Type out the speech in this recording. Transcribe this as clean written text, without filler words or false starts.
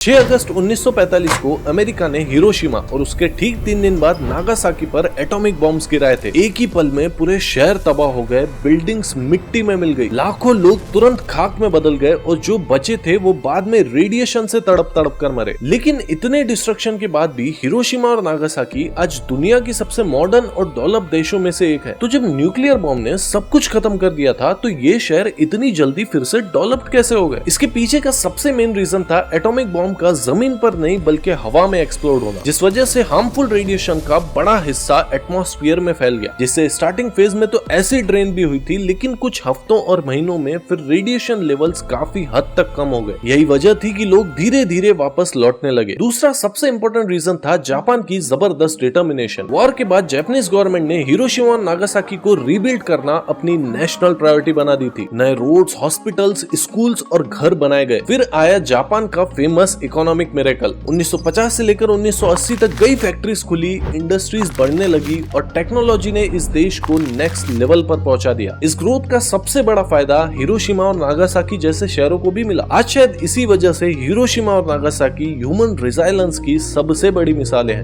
6 अगस्त 1945 को अमेरिका ने हिरोशिमा और उसके ठीक 3 दिन बाद नागासाकी पर एटॉमिक बॉम्ब्स गिराए थे। एक ही पल में पूरे शहर तबाह हो गए, बिल्डिंग्स मिट्टी में मिल गई, लाखों लोग तुरंत खाक में बदल गए और जो बचे थे वो बाद में रेडिएशन से तड़प तड़प कर मरे। लेकिन इतने डिस्ट्रक्शन के बाद भी हिरोशिमा और नागासाकी आज दुनिया की सबसे मॉडर्न और डेवलप देशों में से एक है। तो जब न्यूक्लियर बॉम्ब ने सब कुछ खत्म कर दिया था तो ये शहर इतनी जल्दी फिर से डेवलप्ड कैसे हो गए? इसके पीछे का सबसे मेन रीजन था एटॉमिक बॉम्ब का जमीन पर नहीं बल्कि हवा में एक्सप्लोड होना, जिस वजह से हार्मफुल रेडिएशन का बड़ा हिस्सा एटमॉस्फेयर में फैल गया, जिससे स्टार्टिंग फेज में तो एसिड रेन भी हुई थी, लेकिन कुछ हफ्तों और महीनों में फिर रेडिएशन लेवल्स काफी हद तक कम हो गए। यही वजह थी कि लोग धीरे धीरे वापस लौटने लगे। दूसरा सबसे इंपॉर्टेंट रीजन था जापान की जबरदस्त डिटर्मिनेशन। वॉर के बाद जापानीज गवर्नमेंट ने हिरोशिमा और नागासाकी को रीबिल्ड करना अपनी नेशनल प्रायोरिटी बना दी थी। नए रोड्स, हॉस्पिटल्स, स्कूल्स और घर बनाए गए। फिर आया जापान का फेमस इकोनॉमिक मिरेकल। 1950 से लेकर 1980 तक कई फैक्ट्रीज खुली, इंडस्ट्रीज बढ़ने लगी और टेक्नोलॉजी ने इस देश को नेक्स्ट लेवल पर पहुंचा दिया। इस ग्रोथ का सबसे बड़ा फायदा हिरोशिमा और नागासाकी जैसे शहरों को भी मिला। आज शायद इसी वजह से हिरोशिमा और नागासाकी ह्यूमन रिजाइलेंस की सबसे बड़ी मिसालें हैं।